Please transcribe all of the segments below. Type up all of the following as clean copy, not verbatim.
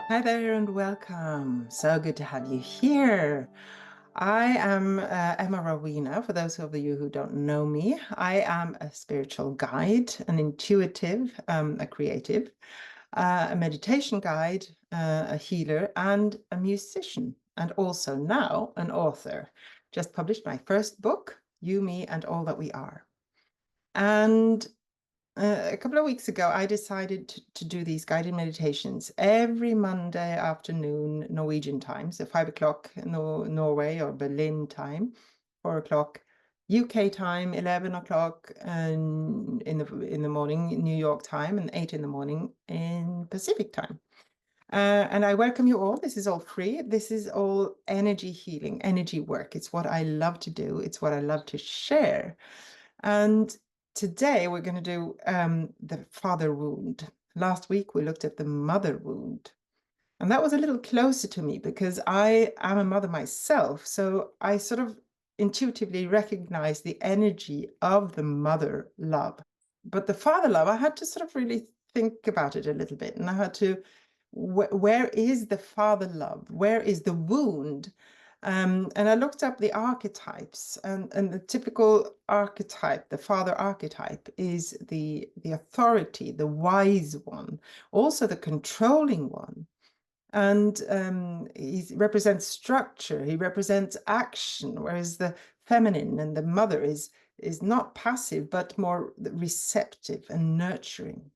Hi there and welcome. So good to have you here. I am Emma Rowena. For those of you who don't know me, I am a spiritual guide, an intuitive, a creative, a meditation guide, a healer, and a musician, and also now an author. Just published my first book, You, Me, and All That We Are. And a couple of weeks ago, I decided to do these guided meditations every Monday afternoon, Norwegian time, so 5 o'clock Norway or Berlin time, 4 o'clock UK time, 11 o'clock in the morning New York time, and 8 in the morning in Pacific time. And I welcome you all. This is all free. This is all energy healing, energy work. It's what I love to do. It's what I love to share. And today we're going to do the father wound. Last week we looked at the mother wound. And that was a little closer to me because I am a mother myself. So I sort of intuitively recognize the energy of the mother love. But the father love, I had to sort of really think about it a little bit. And I had to, where is the father love? Where is the wound? And I looked up the archetypes, and the typical archetype, the father archetype, is the authority, the wise one, also the controlling one. And he represents structure, he represents action, whereas the feminine and the mother is not passive, but more receptive and nurturing.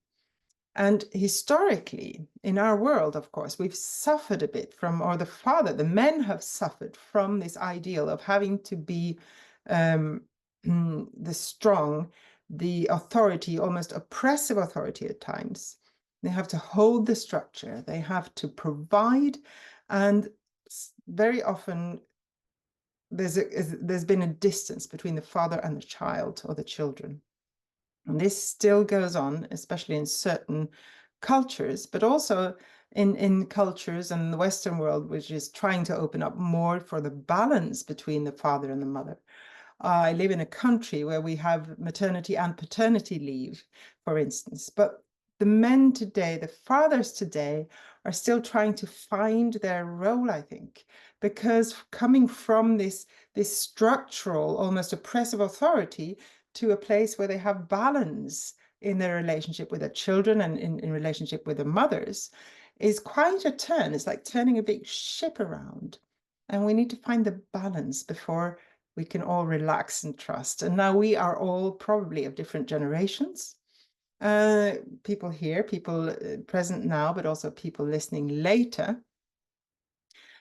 And historically, in our world, of course, we've suffered a bit from, or the men have suffered from this ideal of having to be the strong, the authority, almost oppressive authority at times. They have to hold the structure, they have to provide, and very often there's been a distance between the father and the child or the children. And this still goes on, especially in certain cultures, but also in cultures in the Western world, which is trying to open up more for the balance between the father and the mother. I live in a country where we have maternity and paternity leave, for instance, but the men today, the fathers today, are still trying to find their role, I think, because coming from this structural, almost oppressive authority to a place where they have balance in their relationship with their children and in relationship with their mothers is quite a turn. It's like turning a big ship around. And we need to find the balance before we can all relax and trust. And now we are all probably of different generations. People here, people present now, but also people listening later.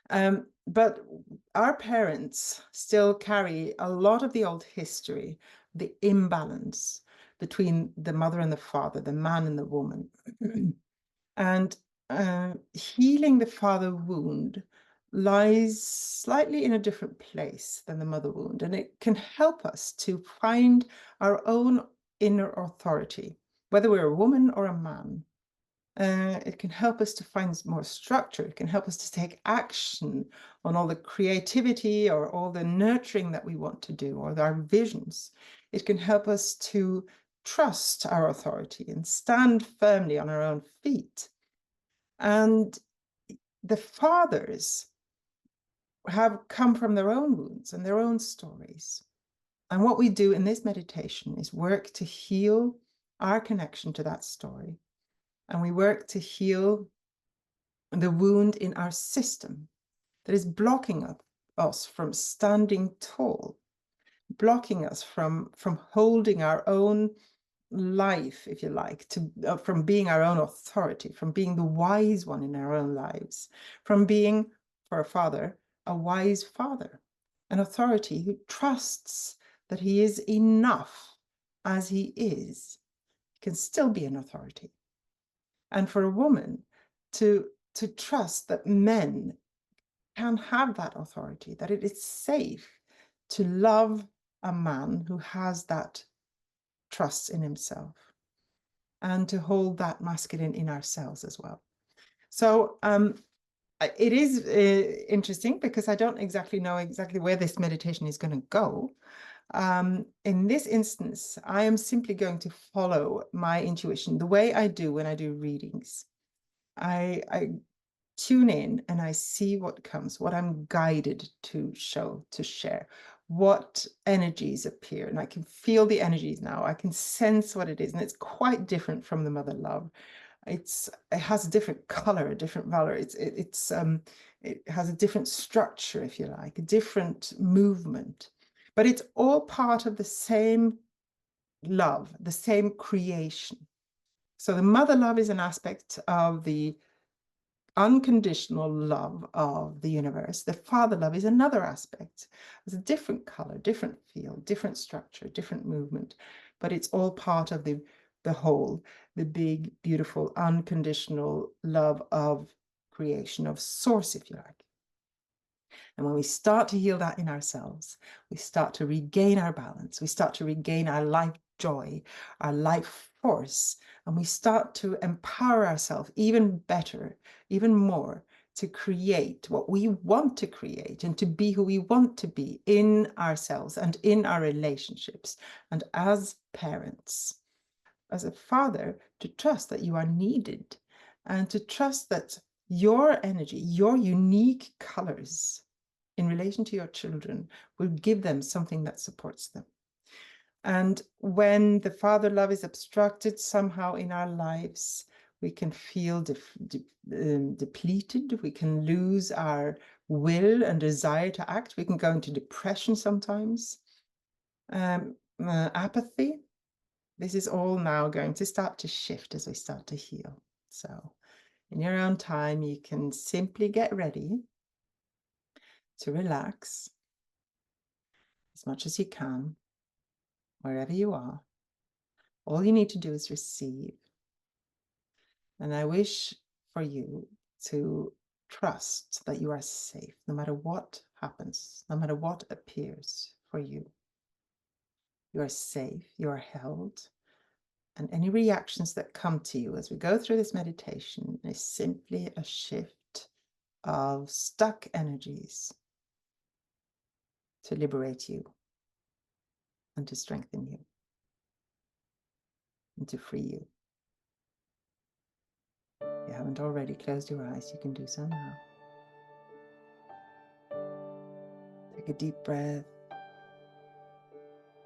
But our parents still carry a lot of the old history, the imbalance between the mother and the father, the man and the woman. And healing the father wound lies slightly in a different place than the mother wound, and it can help us to find our own inner authority, whether we're a woman or a man. It can help us to find more structure. It can help us to take action on all the creativity or all the nurturing that we want to do, or our visions. It can help us to trust our authority and stand firmly on our own feet. And the fathers have come from their own wounds and their own stories. And what we do in this meditation is work to heal our connection to that story. And we work to heal the wound in our system that is blocking us from standing tall, blocking us from holding our own life, if you like, from being our own authority, from being the wise one in our own lives, from being, for a father, a wise father, an authority who trusts that he is enough as he is. He can still be an authority. And for a woman to trust that men can have that authority, that it is safe to love a man who has that trust in himself, and to hold that masculine in ourselves as well. So it is interesting because I don't exactly know where this meditation is going to go. In this instance, I am simply going to follow my intuition the way I do when I do readings. I tune in and I see what comes, what I'm guided to show, to share, what energies appear. And I can feel the energies now. I can sense what it is. And it's quite different from the mother love. It has a different color, a different valor. It has a different structure, if you like, a different movement. But it's all part of the same love, the same creation. So the mother love is an aspect of the unconditional love of the universe. The father love is another aspect. It's a different color, different feel, different structure, different movement, but it's all part of the whole, the big, beautiful, unconditional love of creation, of source, if you like. And when we start to heal that in ourselves, we start to regain our balance, we start to regain our life joy, our life force, and we start to empower ourselves even better, even more, to create what we want to create and to be who we want to be in ourselves and in our relationships. And as parents, as a father, to trust that you are needed and to trust that your energy, your unique colors in relation to your children will give them something that supports them. And when the father love is obstructed somehow in our lives, we can feel depleted. We can lose our will and desire to act. We can go into depression sometimes. Apathy. This is all now going to start to shift as we start to heal. So in your own time, you can simply get ready to relax as much as you can, wherever you are. All you need to do is receive. And I wish for you to trust that you are safe, no matter what happens, no matter what appears for you. You are safe, you are held. And any reactions that come to you as we go through this meditation is simply a shift of stuck energies to liberate you and to strengthen you and to free you. If you haven't already closed your eyes, you can do so now. Take a deep breath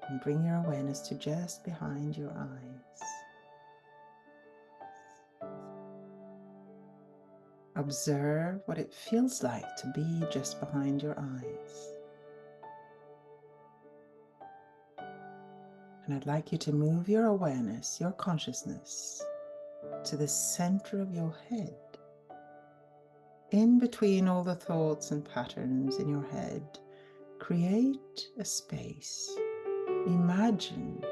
and bring your awareness to just behind your eyes. Observe what it feels like to be just behind your eyes. And I'd like you to move your awareness, your consciousness, to the center of your head. In between all the thoughts and patterns in your head, create a space. Imagine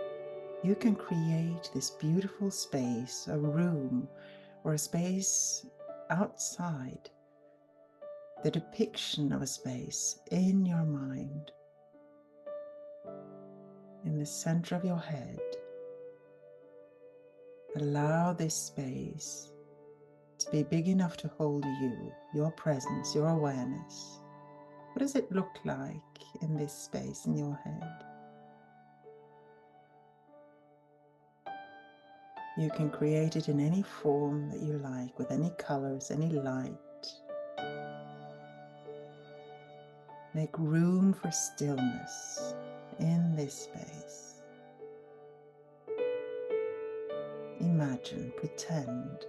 you can create this beautiful space, a room or a space outside, the depiction of a space in your mind, in the center of your head. Allow this space to be big enough to hold you, your presence, your awareness. What does it look like in this space in your head? You can create it in any form that you like, with any colors, any light. Make room for stillness in this space. Imagine, pretend.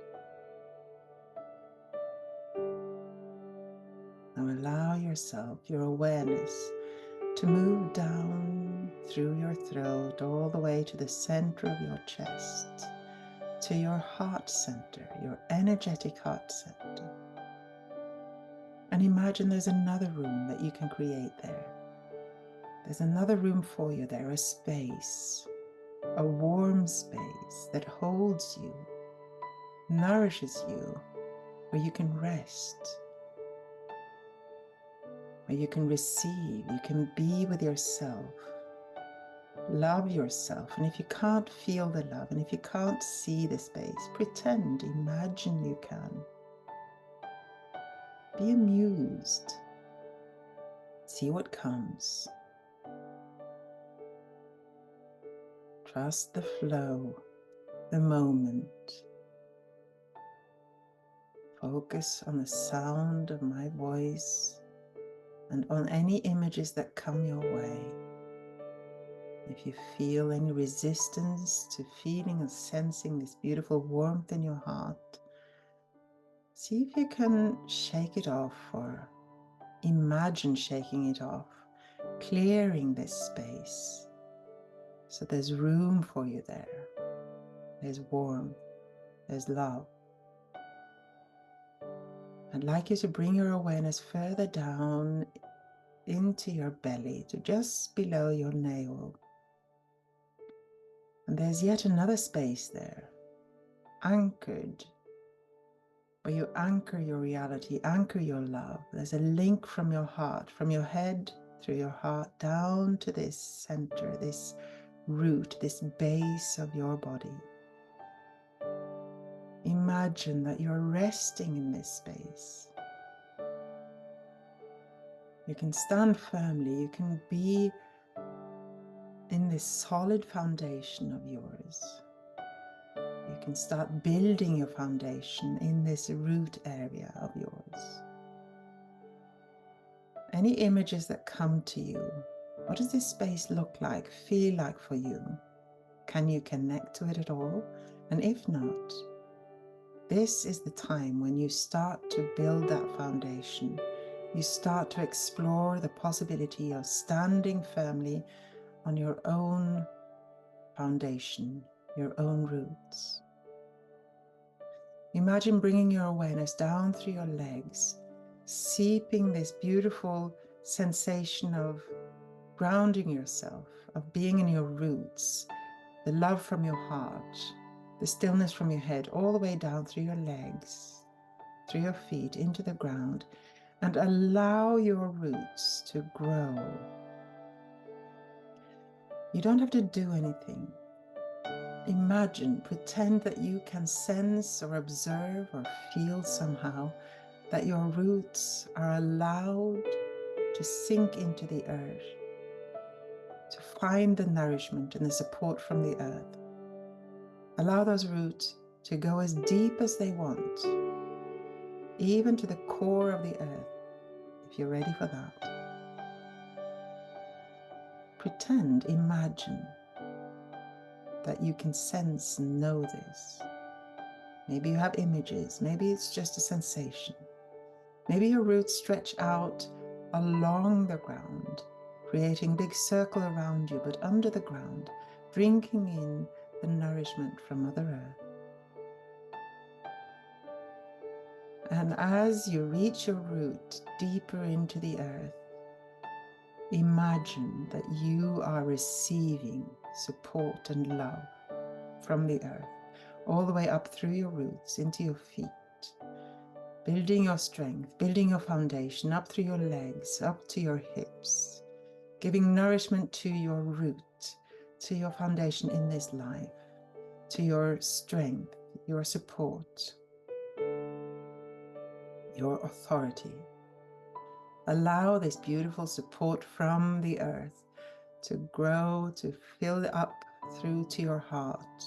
Now allow yourself, your awareness, to move down through your throat all the way to the center of your chest, to your heart center, your energetic heart center. And imagine there's another room that you can create there. There's another room for you there, a space, a warm space that holds you, nourishes you, where you can rest, where you can receive, you can be with yourself, love yourself. And if you can't feel the love, and if you can't see the space, pretend, imagine you can. Be amused. See what comes. Trust the flow, the moment. Focus on the sound of my voice and on any images that come your way. If you feel any resistance to feeling and sensing this beautiful warmth in your heart, see if you can shake it off, or imagine shaking it off, clearing this space so there's room for you there. There's warmth, there's love. I'd like you to bring your awareness further down into your belly to just below your navel. And there's yet another space there, anchored, where you anchor your reality, anchor your love. There's a link from your heart, from your head through your heart down to this center, this root, this base of your body. Imagine that you're resting in this space. You can stand firmly, you can be in this solid foundation of yours. You can start building your foundation in this root area of yours. Any images that come to you, what does this space look like, feel like for you? Can you connect to it at all? And if not, this is the time when you start to build that foundation. You start to explore the possibility of standing firmly on your own foundation, your own roots. Imagine bringing your awareness down through your legs, seeping this beautiful sensation of grounding yourself, of being in your roots, the love from your heart, the stillness from your head, all the way down through your legs, through your feet, into the ground, and allow your roots to grow. You don't have to do anything. Imagine, pretend that you can sense or observe or feel somehow that your roots are allowed to sink into the earth, to find the nourishment and the support from the earth. Allow those roots to go as deep as they want, even to the core of the earth, if you're ready for that. Pretend, imagine that you can sense and know this. Maybe you have images, maybe it's just a sensation. Maybe your roots stretch out along the ground, creating a big circle around you, but under the ground, drinking in the nourishment from Mother Earth. And as you reach your root deeper into the earth, imagine that you are receiving support and love from the earth, all the way up through your roots into your feet, building your strength, building your foundation up through your legs, up to your hips, giving nourishment to your root, to your foundation in this life, to your strength, your support, your authority. Allow this beautiful support from the earth to grow, to fill up through to your heart,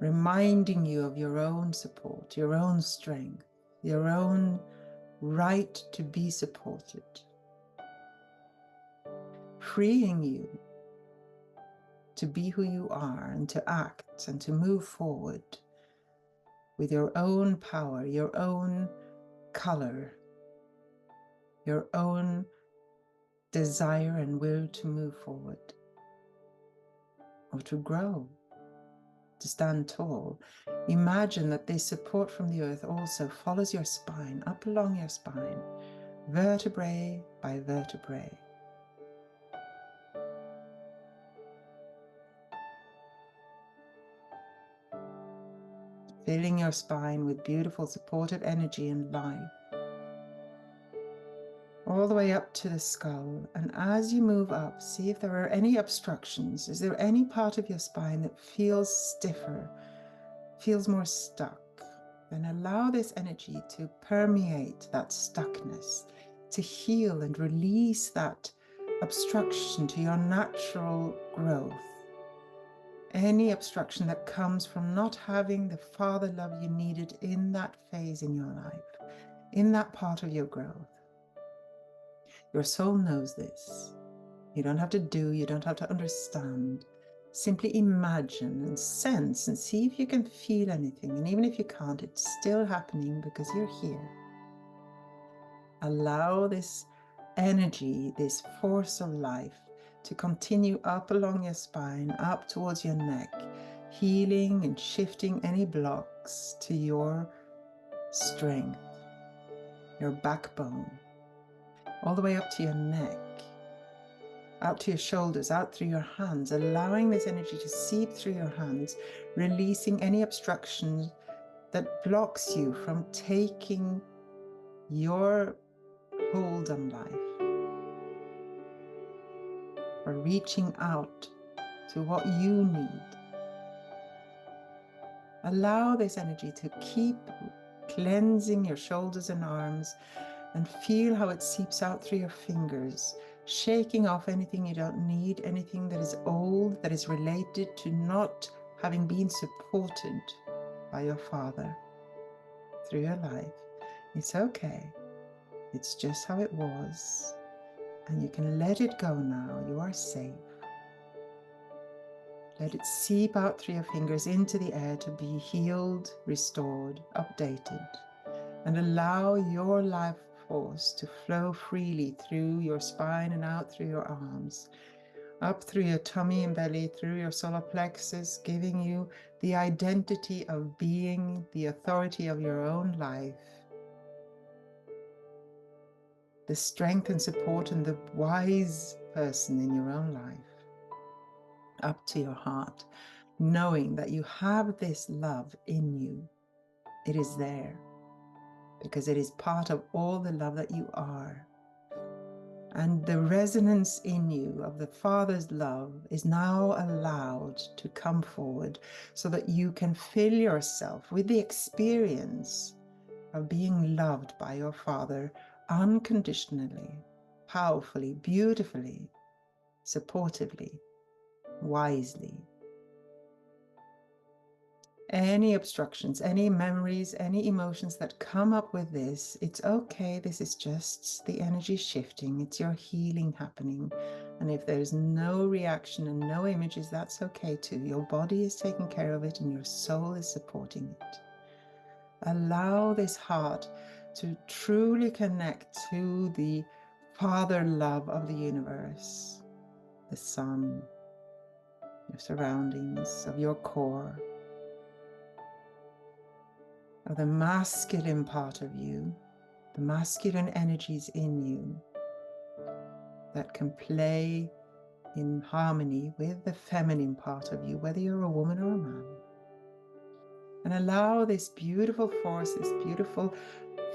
reminding you of your own support, your own strength, your own right to be supported, freeing you to be who you are and to act and to move forward with your own power, your own color, your own desire and will to move forward or to grow, to stand tall. Imagine that this support from the earth also follows your spine, up along your spine, vertebrae by vertebrae. Filling your spine with beautiful supportive energy and life, all the way up to the skull. And as you move up, see if there are any obstructions. Is there any part of your spine that feels stiffer, feels more stuck? Then allow this energy to permeate that stuckness, to heal and release that obstruction to your natural growth. Any obstruction that comes from not having the father love you needed in that phase in your life, in that part of your growth. Your soul knows this. You don't have to do, you don't have to understand. Simply imagine and sense and see if you can feel anything. And even if you can't, it's still happening because you're here. Allow this energy, this force of life to continue up along your spine, up towards your neck, healing and shifting any blocks to your strength, your backbone, all the way up to your neck, out to your shoulders, out through your hands, allowing this energy to seep through your hands, releasing any obstruction that blocks you from taking your hold on life, or reaching out to what you need. Allow this energy to keep cleansing your shoulders and arms, and feel how it seeps out through your fingers, shaking off anything you don't need, anything that is old, that is related to not having been supported by your father through your life. It's okay. It's just how it was. And you can let it go now. You are safe. Let it seep out through your fingers into the air to be healed, restored, updated. And allow your life force to flow freely through your spine and out through your arms, up through your tummy and belly, through your solar plexus, giving you the identity of being the authority of your own life, the strength and support and the wise person in your own life, up to your heart, knowing that you have this love in you. It is there because it is part of all the love that you are. And the resonance in you of the Father's love is now allowed to come forward so that you can fill yourself with the experience of being loved by your Father unconditionally, powerfully, beautifully, supportively, wisely. Any obstructions, any memories, any emotions that come up with this, it's okay. This is just the energy shifting. It's your healing happening. And if there's no reaction and no images, that's okay too. Your body is taking care of it and your soul is supporting it. Allow this heart to truly connect to the Father love of the universe, the sun, your surroundings, of your core, of the masculine part of you, the masculine energies in you that can play in harmony with the feminine part of you, whether you're a woman or a man. And allow this beautiful force, this beautiful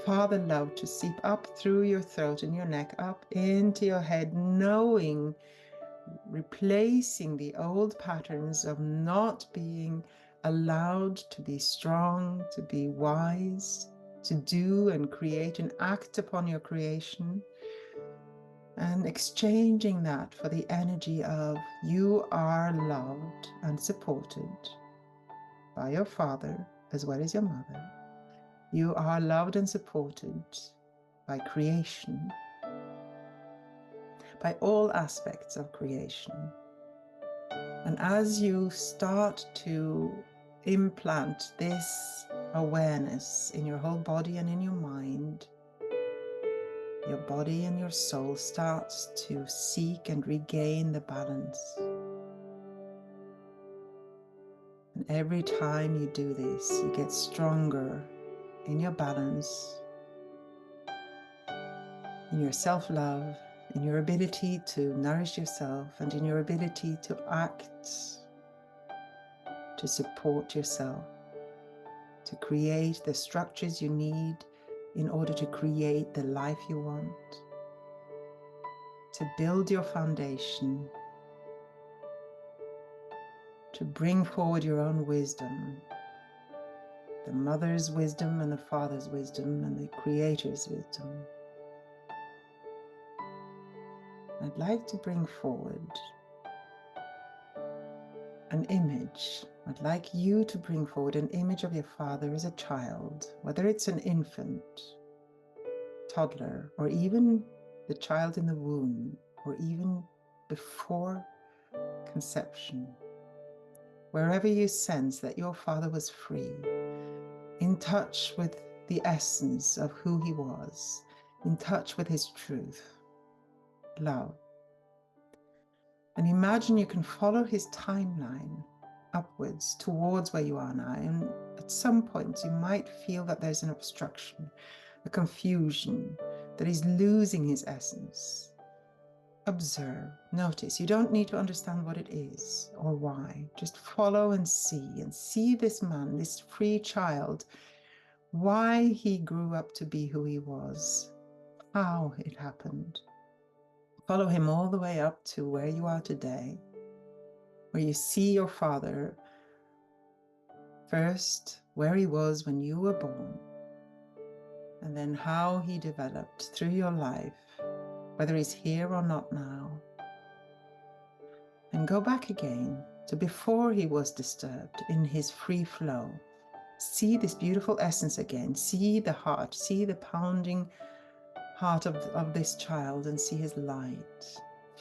Father love to seep up through your throat and your neck, up into your head, knowing, replacing the old patterns of not being allowed to be strong, to be wise, to do and create and act upon your creation, and exchanging that for the energy of you are loved and supported by your father as well as your mother. You are loved and supported by creation, by all aspects of creation. And as you start to implant this awareness in your whole body and in your mind, your body and your soul starts to seek and regain the balance. And every time you do this, you get stronger in your balance, in your self-love, in your ability to nourish yourself, and in your ability to act, to support yourself, to create the structures you need in order to create the life you want, to build your foundation, to bring forward your own wisdom, the mother's wisdom and the father's wisdom and the creator's wisdom. I'd like to bring forward an image. I'd like you to bring forward an image of your father as a child, whether it's an infant, toddler, or even the child in the womb, or even before conception. Wherever you sense that your father was free, in touch with the essence of who he was, in touch with his truth, love. And imagine you can follow his timeline upwards towards where you are now. And at some point, you might feel that there's an obstruction, a confusion, that he's losing his essence. Observe, notice. You don't need to understand what it is or why. Just follow and see this man, this free child, why he grew up to be who he was, how it happened. Follow him all the way up to where you are today, where you see your father first, where he was when you were born, and then how he developed through your life, whether he's here or not now. And go back again to before he was disturbed in his free flow. See this beautiful essence again. See the heart, see the pounding heart of this child, and see his light.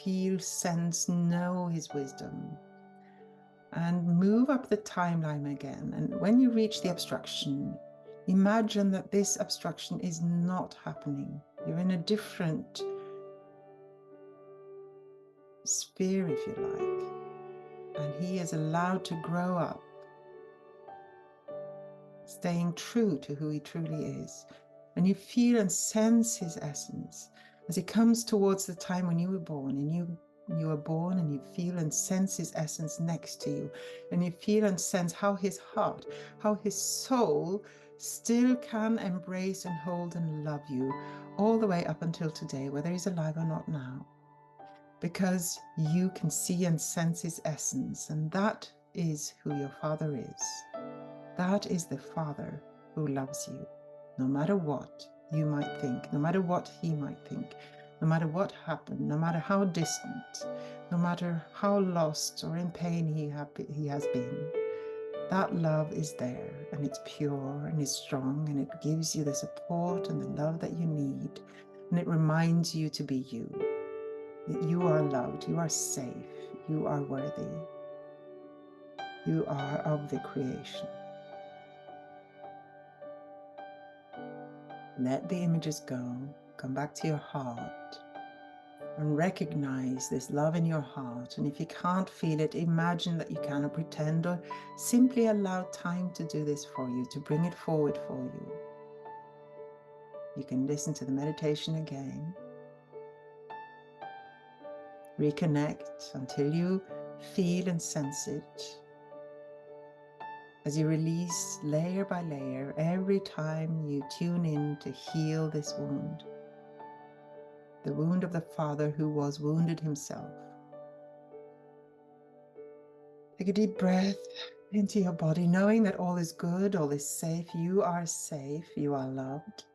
Feel, sense, know his wisdom. And move up the timeline again. And when you reach the obstruction, imagine that this obstruction is not happening. You're in a different sphere, if you like. And he is allowed to grow up, staying true to who he truly is. And you feel and sense his essence as he comes towards the time when you were born, and you were born, and you feel and sense his essence next to you, and you feel and sense how his heart, how his soul still can embrace and hold and love you all the way up until today, whether he's alive or not now, because you can see and sense his essence. And that is who your father is. That is the Father who loves you, no matter what you might think, no matter what he might think, no matter what happened, no matter how distant, no matter how lost or in pain he has been. That love is there, and it's pure and it's strong, and it gives you the support and the love that you need, and it reminds you to be you, that you are loved, you are safe, you are worthy, you are of the creation. Let the images go. Come back to your heart and recognize this love in your heart. And if you can't feel it, imagine that you can, or pretend, or simply allow time to do this for you, to bring it forward for you. You can listen to the meditation again. Reconnect until you feel and sense it. As you release layer by layer, every time you tune in to heal this wound. The wound of the father who was wounded himself. Take a deep breath into your body, knowing that all is good, all is safe. You are safe, you are loved.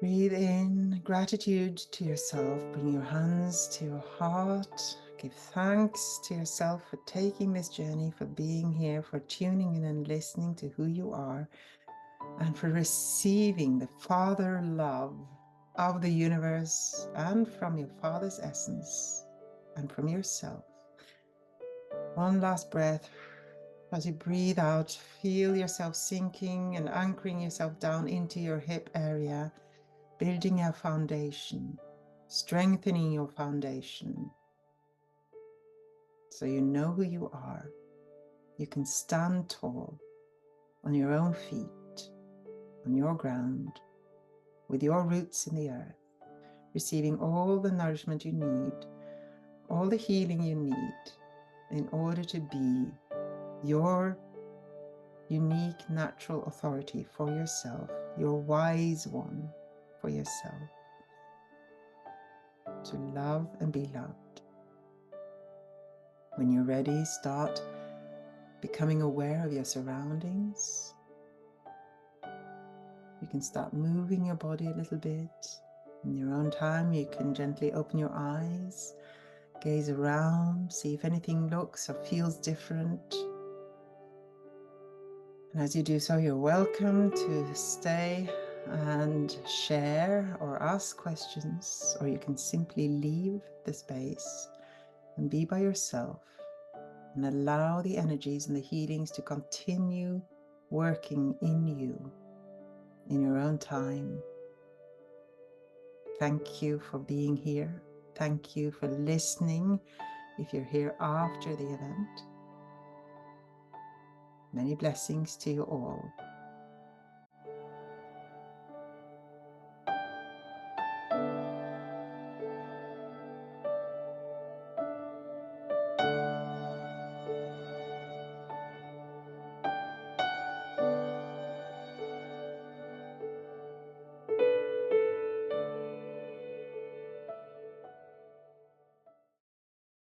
Breathe in gratitude to yourself. Bring your hands to your heart. Give thanks to yourself for taking this journey, for being here, for tuning in and listening to who you are, and for receiving the Father love of the universe and from your Father's essence and from yourself. One last breath. As you breathe out, feel yourself sinking and anchoring yourself down into your hip area, building a foundation, strengthening your foundation. So you know who you are. You can stand tall on your own feet, on your ground, with your roots in the earth, receiving all the nourishment you need, all the healing you need in order to be your unique natural authority for yourself, your wise one for yourself, to love and be loved. When you're ready, start becoming aware of your surroundings. You can start moving your body a little bit. In your own time, you can gently open your eyes Gaze around, see if anything looks or feels different. And as you do so, you're welcome to stay and share or ask questions, or you can simply leave the space and be by yourself and allow the energies and the healings to continue working in you in your own time. Thank you for being here. Thank you for listening if you're here after the event. Many blessings to you all.